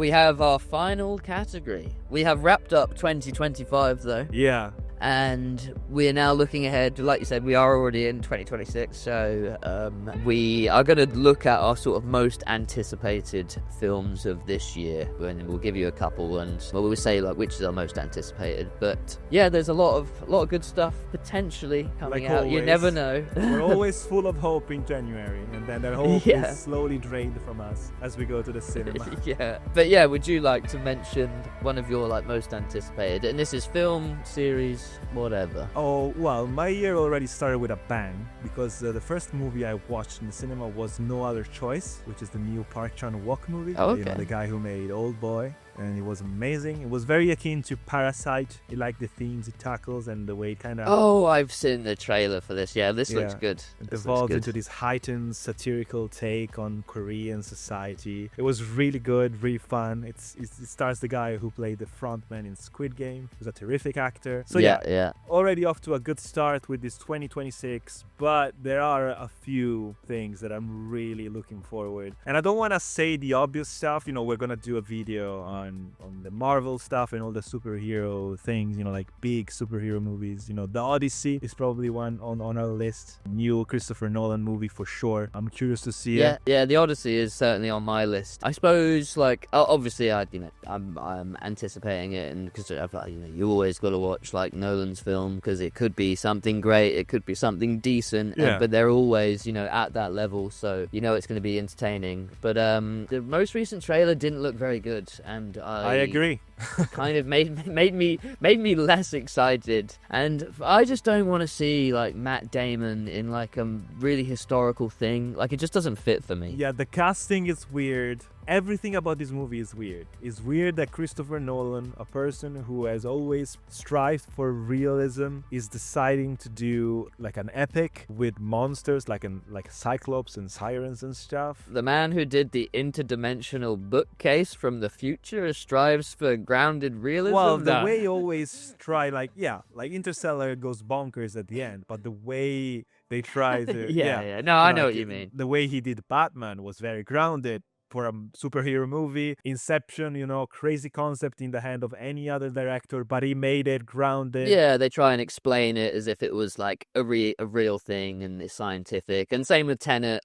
We have our final category. We have wrapped up 2025 though. Yeah. And we're now looking ahead. Like you said, we are already in 2026, so we are going to look at our sort of most anticipated films of this year, and we'll give you a couple, and we'll say like which is our most anticipated. But yeah, there's a lot of good stuff potentially coming Like out. always. You never know. We're always full of hope in January, and then that hope is slowly drained from us as we go to the cinema. Yeah, but yeah, would you like to mention one of your like most anticipated? And this is film, series, whatever. Oh, well, my year already started with a bang, because the first movie I watched in the cinema was No Other Choice, which is the new Park Chan-wook movie. Oh, okay. You know, the guy who made Old Boy. And it was amazing. It was very akin to Parasite. I like the themes it tackles and the way it kind of... Oh, I've seen the trailer for this. Yeah, this looks good. It devolved into this heightened satirical take on Korean society. It was really good, really fun. It stars the guy who played the frontman in Squid Game, who's a terrific actor. So yeah, already off to a good start with this 2026, but there are a few things that I'm really looking forward. And I don't want to say the obvious stuff. You know, we're going to do a video on the Marvel stuff and all the superhero things, you know, like big superhero movies. You know, The Odyssey is probably one on our list. New Christopher Nolan movie for sure. I'm curious to see it. Yeah, The Odyssey is certainly on my list. I suppose, like, obviously, I'm anticipating it, and because you always got to watch like Nolan's film because it could be something great, it could be something decent, but they're always, at that level, so it's going to be entertaining. But the most recent trailer didn't look very good, and I agree. kind of made me less excited, and I just don't want to see like Matt Damon in like a really historical thing. Like, it just doesn't fit for me. Yeah, the casting is weird. Everything about this movie is weird. It's weird that Christopher Nolan, a person who has always strived for realism, is deciding to do like an epic with monsters like Cyclops and sirens and stuff. The man who did the interdimensional bookcase from the future strives for grounded realism. Well, the way he always try, like Interstellar goes bonkers at the end, but the way they try to No, I know what you mean. The way he did Batman was very grounded for a superhero movie. Inception, crazy concept in the hand of any other director, but he made it grounded. Yeah, they try and explain it as if it was like a real thing and it's scientific. And same with Tenet,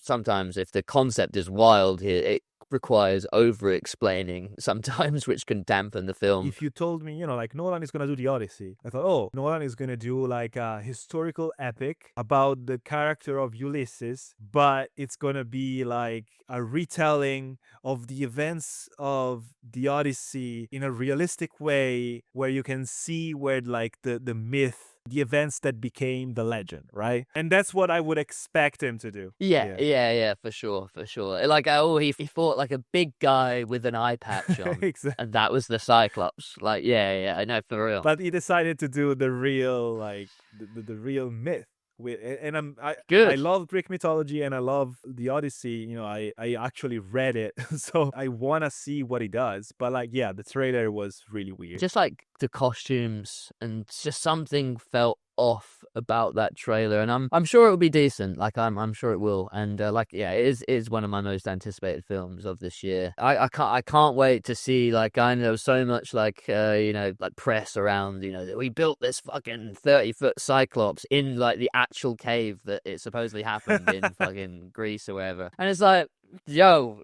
sometimes if the concept is wild here, it requires over-explaining sometimes, which can dampen the film. If you told me, Nolan is going to do The Odyssey, I thought, oh, Nolan is going to do like a historical epic about the character of Ulysses, but it's going to be like a retelling of the events of The Odyssey in a realistic way where you can see where like the myth, the events that became the legend, right? And that's what I would expect him to do. Yeah, for sure. Like, he fought like a big guy with an eye patch on, exactly. And that was the Cyclops. Like, yeah, I know, for real. But he decided to do the real, like, the real myth. I love Greek mythology and I love The Odyssey. I actually read it, so I want to see what he does. But the trailer was really weird. Just like the costumes, and just something felt off about that trailer, and I'm sure it will be decent. Like, I'm sure it will, and it is one of my most anticipated films of this year. I can't wait to see, like, I know so much like like press around that we built this fucking 30-foot Cyclops in like the actual cave that it supposedly happened in fucking Greece or wherever, and it's like, yo,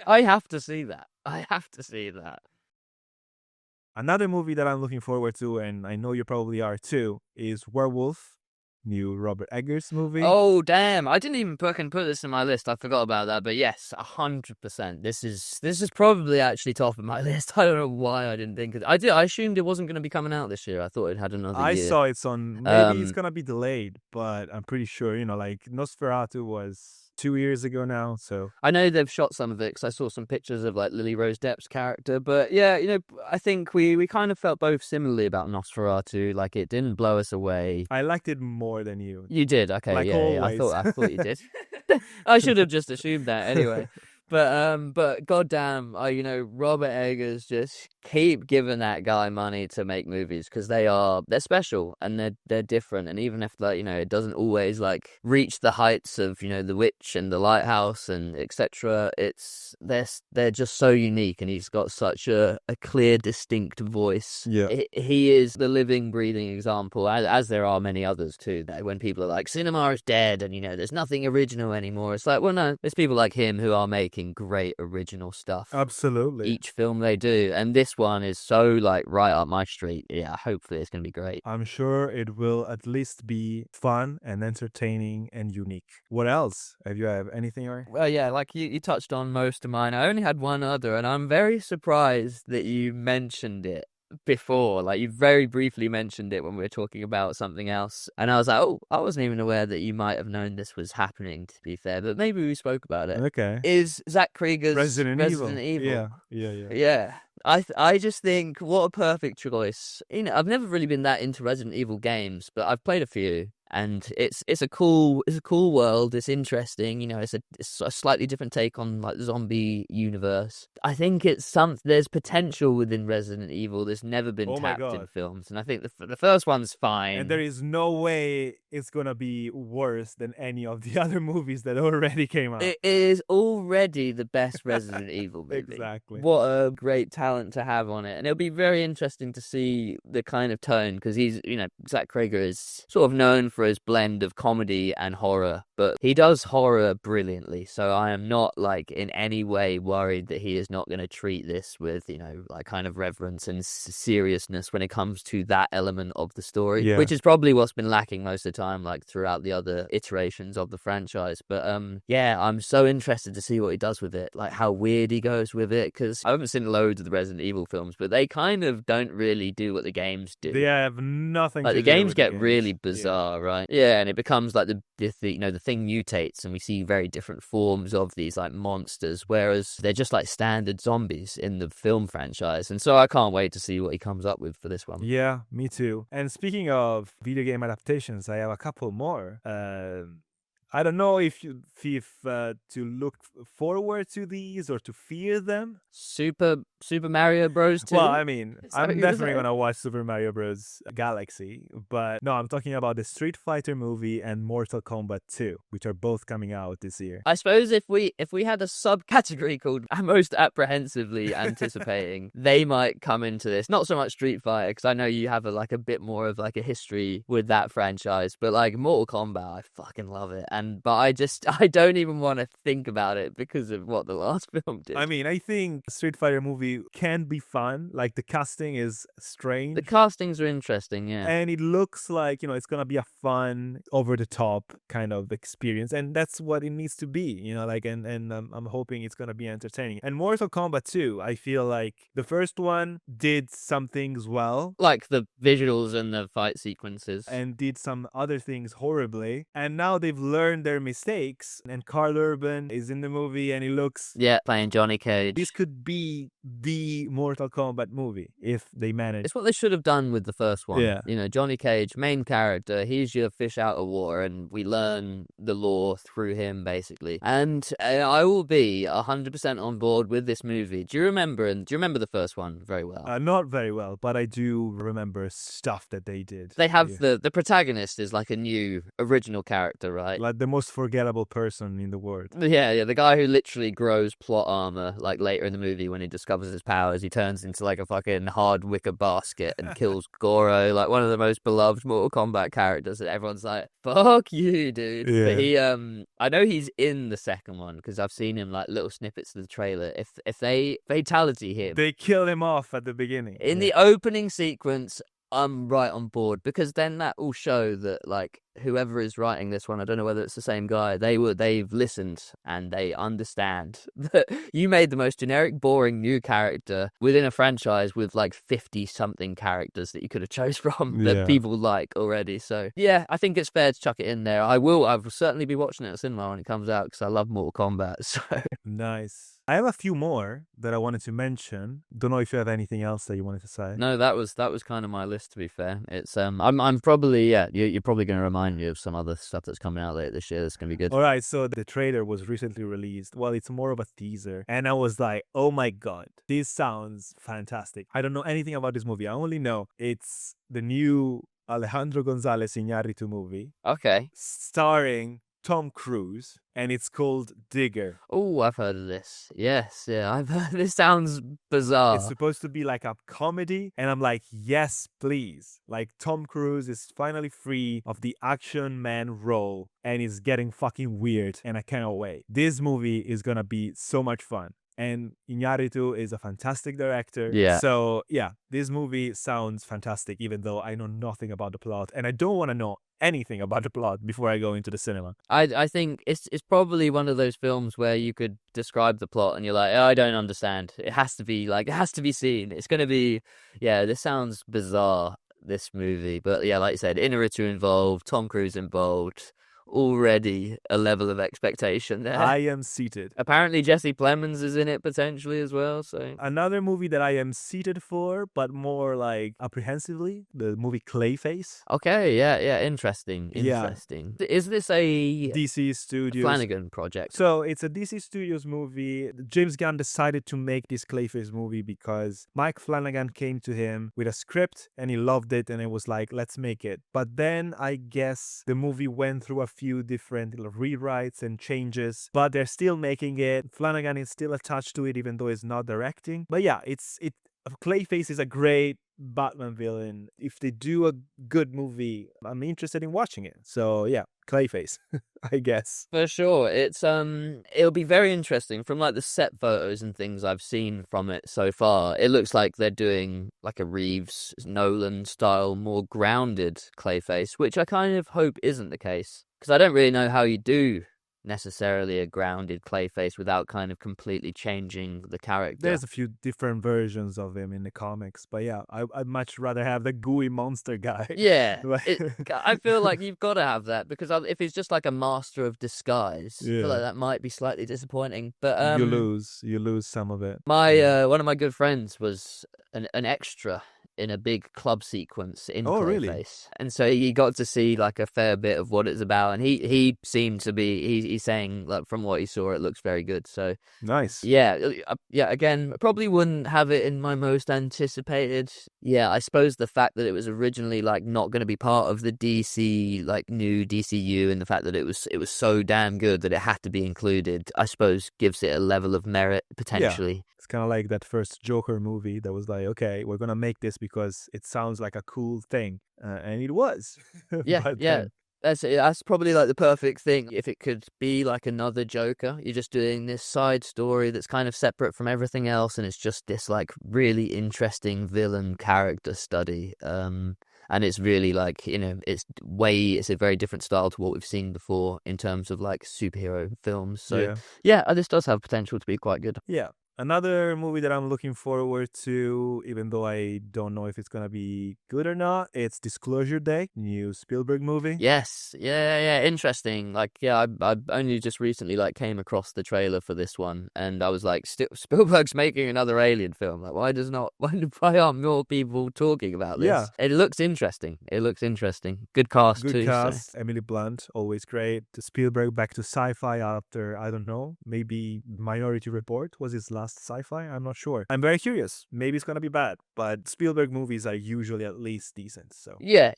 I have to see that. Another movie that I'm looking forward to, and I know you probably are too, is Werewolf, new Robert Eggers movie. Oh, damn. I didn't even put this in my list. I forgot about that. But yes, 100%. This is probably actually top of my list. I don't know why I didn't think of it. I assumed it wasn't going to be coming out this year. I thought it had another year. I saw it's on, maybe it's going to be delayed, but I'm pretty sure, like Nosferatu was 2 years ago now, so I know they've shot some of it because I saw some pictures of like Lily Rose Depp's character. But yeah, I think we kind of felt both similarly about Nosferatu. Like, it didn't blow us away. I liked it more than you. You did, okay? Like, yeah. I thought you did. I should have just assumed that anyway. But goddamn, Robert Eggers just keep giving that guy money to make movies, because they're special and they're different. And even if, like, you know, it doesn't always like reach the heights of, you know, The Witch and The Lighthouse and etc., they're just so unique, and he's got such a clear, distinct voice. Yeah. He is the living, breathing example, as there are many others too, that when people are like, cinema is dead and, you know, there's nothing original anymore, it's like, well, no, there's people like him who are making great original stuff. Absolutely. Each film they do, and this one is so like right up my street. Yeah, hopefully it's gonna be great. I'm sure it will at least be fun and entertaining and unique. What else? Have you have anything? Or Well, yeah, like you touched on most of mine. I only had one other, and I'm very surprised that you mentioned it before. Like, you very briefly mentioned it when we were talking about something else, and I was like, oh, I wasn't even aware that you might have known this was happening, to be fair, but maybe we spoke about it. Okay. Is Zach Krieger's Resident Evil. Evil. Yeah. Yeah. I just think, what a perfect choice. You know, I've never really been that into Resident Evil games, but I've played a few, and it's a cool world. It's interesting. You know, it's a slightly different take on like the zombie universe. I think there's potential within Resident Evil that's never been tapped in films, and I think the first one's fine. And there is no way it's gonna be worse than any of the other movies that already came out. It is already the best Resident Evil movie. Exactly. What a great talent to have on it. And it'll be very interesting to see the kind of tone, because he's, you know, Zach Krieger is sort of known for his blend of comedy and horror, but he does horror brilliantly. So I am not like in any way worried that he is not going to treat this with, you know, like kind of reverence and seriousness when it comes to that element of the story, which is probably what's been lacking most of the time, like throughout the other iterations of the franchise. But yeah, I'm so interested to see what he does with it, like how weird he goes with it, because I haven't seen loads of the Resident Evil films, but they kind of don't really do what the games do. They have nothing like to the do games with get the games. really bizarre, right? Yeah, and it becomes like the you know, the thing mutates, and we see very different forms of these like monsters, whereas they're just like standard zombies in the film franchise. And so I can't wait to see what he comes up with for this one. Yeah, me too. And speaking of video game adaptations, I have a couple more. I don't know if to look forward to these or to fear them. Super Mario Bros. 2? Well, I mean, I'm definitely going gonna watch Super Mario Bros. Galaxy, but no, I'm talking about the Street Fighter movie and Mortal Kombat 2, which are both coming out this year. I suppose if we had a subcategory called most apprehensively anticipating, they might come into this. Not so much Street Fighter, because I know you have a bit more of like a history with that franchise, but like Mortal Kombat, I fucking love it. But I don't even want to think about it because of what the last film did. I mean, I think Street Fighter movie can be fun. Like, the casting is strange. The castings are interesting, yeah. And it looks like, you know, it's gonna be a fun, over the top kind of experience, and that's what it needs to be, you know. Like, and I'm hoping it's gonna be entertaining. And Mortal Kombat 2, I feel like the first one did some things well, like the visuals and the fight sequences, and did some other things horribly. And now they've learned their mistakes, and Carl Urban is in the movie, and he looks playing Johnny Cage. This could be the Mortal Kombat movie if they manage. It's what they should have done with the first one. Yeah. You know, Johnny Cage, main character, he's your fish out of water, and we learn the lore through him, basically. And I will be 100% on board with this movie. Do you remember the first one very well? Not very well, but I do remember stuff that they did. They have the protagonist is like a new original character, right? Like the most forgettable person in the world. Yeah, the guy who literally grows plot armor, like later in the movie when he discovers his powers, he turns into like a fucking hard wicker basket and kills Goro, like one of the most beloved Mortal Kombat characters, and everyone's like, fuck you, dude. Yeah. But he, I know he's in the second one because I've seen him like little snippets of the trailer. If they fatality him, they kill him off at the beginning. In the opening sequence, I'm right on board, because then that will show that like whoever is writing this one, I don't know whether it's the same guy, they've listened and they understand that you made the most generic, boring new character within a franchise with like 50 something characters that you could have chose from that people like already. So yeah, I think it's fair to chuck it in there. I will certainly be watching it at cinema when it comes out, because I love Mortal Kombat. So nice. I have a few more that I wanted to mention. Don't know if you have anything else that you wanted to say. No, that was kind of my list, to be fair. It's I'm probably you're probably going to remind remind you of some other stuff that's coming out later this year that's going to be good. All right, so the trailer was recently released. Well, it's more of a teaser. And I was like, oh my God, this sounds fantastic. I don't know anything about this movie. I only know it's the new Alejandro Gonzalez Iñárritu movie Okay. starring Tom Cruise, and it's called Digger. Oh, I've heard of this. Yes, yeah, I've heard. This sounds bizarre. It's supposed to be like a comedy, and I'm like, yes, please. Like, Tom Cruise is finally free of the action man role, and is getting fucking weird, and I cannot wait. This movie is gonna be so much fun. And Iñárritu is a fantastic director. Yeah. So, yeah, this movie sounds fantastic, even though I know nothing about the plot, and I don't want to know anything about the plot before I go into the cinema. I think it's probably one of those films where you could describe the plot and you're like, oh, I don't understand. It has to be seen. It's going to be, yeah, this sounds bizarre, this movie. But yeah, like you said, Iñárritu involved, Tom Cruise involved. Already a level of expectation there. I am seated. Apparently Jesse Plemons is in it potentially as well. So another movie that I am seated for, but more like apprehensively, the movie Clayface. Okay, yeah, interesting. Yeah. Is this a DC Studios Flanagan project? So it's a DC Studios movie. James Gunn decided to make this Clayface movie because Mike Flanagan came to him with a script and he loved it, and it was like, let's make it. But then I guess the movie went through a few different rewrites and changes, but they're still making it. Flanagan is still attached to it, even though he's not directing. But yeah, Clayface is a great Batman villain. If they do a good movie, I'm interested in watching it. So yeah, Clayface, I guess. For sure. It's it'll be very interesting from like the set photos and things I've seen from it so far. It looks like they're doing like a Reeves Nolan style, more grounded Clayface, which I kind of hope isn't the case. Because I don't really know how you do necessarily a grounded Clayface without kind of completely changing the character. There's a few different versions of him in the comics, but yeah, I'd much rather have the gooey monster guy. Yeah, I feel like you've got to have that, because if he's just like a master of disguise, I feel like that might be slightly disappointing. But you lose some of it. My one of my good friends was an extra in a big club sequence in Clayface. Really? And so he got to see like a fair bit of what it's about, and he seemed to be he's saying, like, from what he saw, it looks very good. So nice. Yeah, again, probably wouldn't have it in my most anticipated. Yeah, I suppose the fact that it was originally like not going to be part of the DC, like new DCU, and the fact that it was so damn good that it had to be included, I suppose gives it a level of merit potentially. Yeah. It's kind of like that first Joker movie that was like, okay, we're going to make this because it sounds like a cool thing. And it was. Yeah. That's probably like the perfect thing. If it could be like another Joker, you're just doing this side story that's kind of separate from everything else, and it's just this like really interesting villain character study. And it's really like, it's a very different style to what we've seen before in terms of like superhero films. So yeah, this does have potential to be quite good. Yeah. Another movie that I'm looking forward to, even though I don't know if it's going to be good or not, it's Disclosure Day, new Spielberg movie. Yes. Yeah. Interesting. Like, yeah, I only just recently like came across the trailer for this one, and I was like, Spielberg's making another Alien film. Like, why aren't more people talking about this? Yeah. It looks interesting. Good cast too. Good cast. So. Emily Blunt, always great. Spielberg back to sci-fi after, I don't know, maybe Minority Report was his last sci-fi. I'm not sure. I'm very curious. Maybe it's gonna be bad, but Spielberg movies are usually at least decent. So yeah.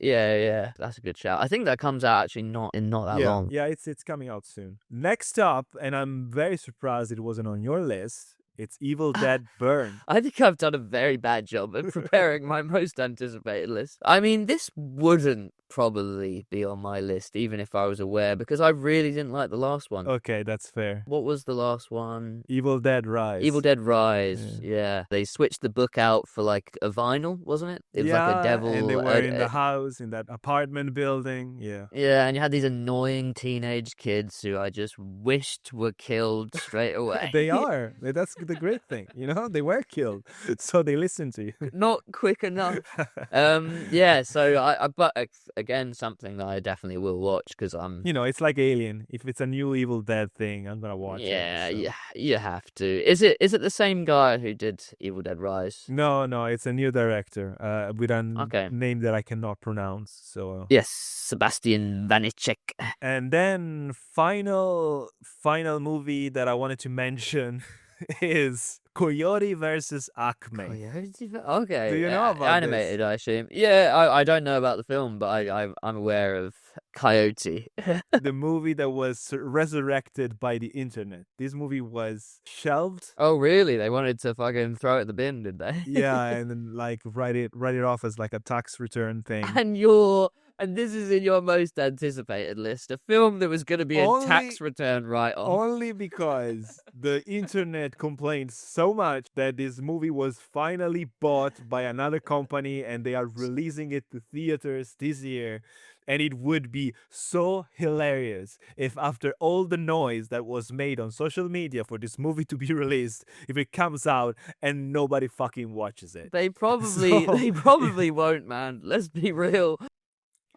That's a good shout. I think that comes out actually not that long. Yeah, it's coming out soon. Next up, and I'm very surprised it wasn't on your list, it's Evil Dead Burn. I think I've done a very bad job at preparing my most anticipated list. I mean, this wouldn't probably be on my list, even if I was aware, because I really didn't like the last one. Okay, that's fair. What was the last one? Evil Dead Rise. Yeah. They switched the book out for like a vinyl, wasn't it? It was like a devil. And they were in the house, in that apartment building. Yeah. Yeah, and you had these annoying teenage kids who I just wished were killed straight away. They are. That's the great thing. They were killed. So they listened to you. Not quick enough. Yeah, so but again something that I definitely will watch because I'm. You know, it's like Alien. If it's a new Evil Dead thing, I'm gonna watch it. Yeah, So. yeah, you have to. Is it the same guy who did Evil Dead Rise? No, it's a new director with a Okay. name that I cannot pronounce. So Yes, Sebastian Vanecek. and then final movie that I wanted to mention is Coyote versus Acme. Okay. Do you know about animated, I assume. Yeah, I don't know about the film, but I'm aware of Coyote. The movie that was resurrected by the internet. This movie was shelved. Oh, really? They wanted to fucking throw it in the bin, did they? Yeah, and then like write it off as like a tax return thing. And this is in your most anticipated list, a film that was going to be a tax return write-off. Only because the internet complained so much that this movie was finally bought by another company and they are releasing it to theaters this year. And it would be so hilarious if after all the noise that was made on social media for this movie to be released, if it comes out and nobody fucking watches it. They probably won't, man. Let's be real.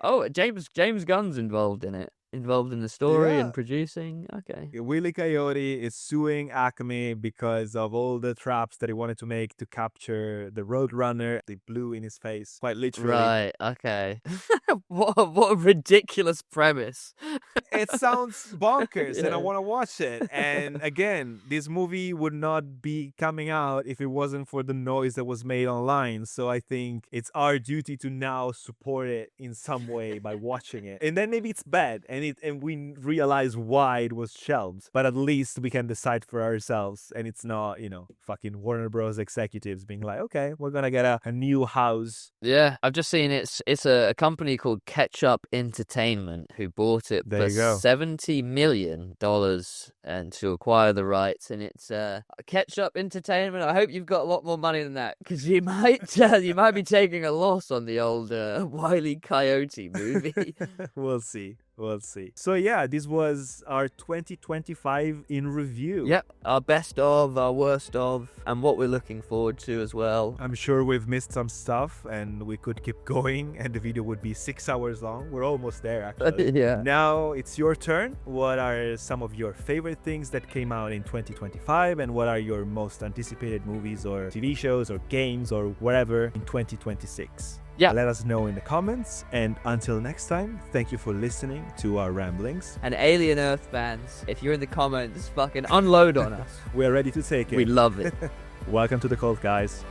Oh, James Gunn's involved in it. Involved in the story and producing. Okay. Willy Coyote is suing Acme because of all the traps that he wanted to make to capture the Roadrunner. They blew in his face, quite literally. Right, okay. What a ridiculous premise. It sounds bonkers and I Yeah. want to watch it. And again, this movie would not be coming out if it wasn't for the noise that was made online. So I think it's our duty to now support it in some way by watching it. And then maybe it's bad and we realize why it was shelved. But at least we can decide for ourselves and it's not, fucking Warner Bros. Executives being like, okay, we're gonna get a new house. Yeah, I've just seen it's a company called Ketchup Entertainment who bought it There for you go. $70 million and to acquire the rights. And it's Ketchup Entertainment. I hope you've got a lot more money than that because you might be taking a loss on the old Wile E. Coyote movie. We'll see. So yeah, this was our 2025 in review. Yep, our best of, our worst of, and what we're looking forward to as well. I'm sure we've missed some stuff and we could keep going and the video would be 6 hours long. We're almost there actually. Yeah. Now it's your turn. What are some of your favorite things that came out in 2025 and what are your most anticipated movies or TV shows or games or whatever in 2026? Yeah. Let us know in the comments. And until next time, thank you for listening to our ramblings. And Alien Earth fans, if you're in the comments, fucking unload on us. We're ready to take it. We love it. Welcome to the cult, guys.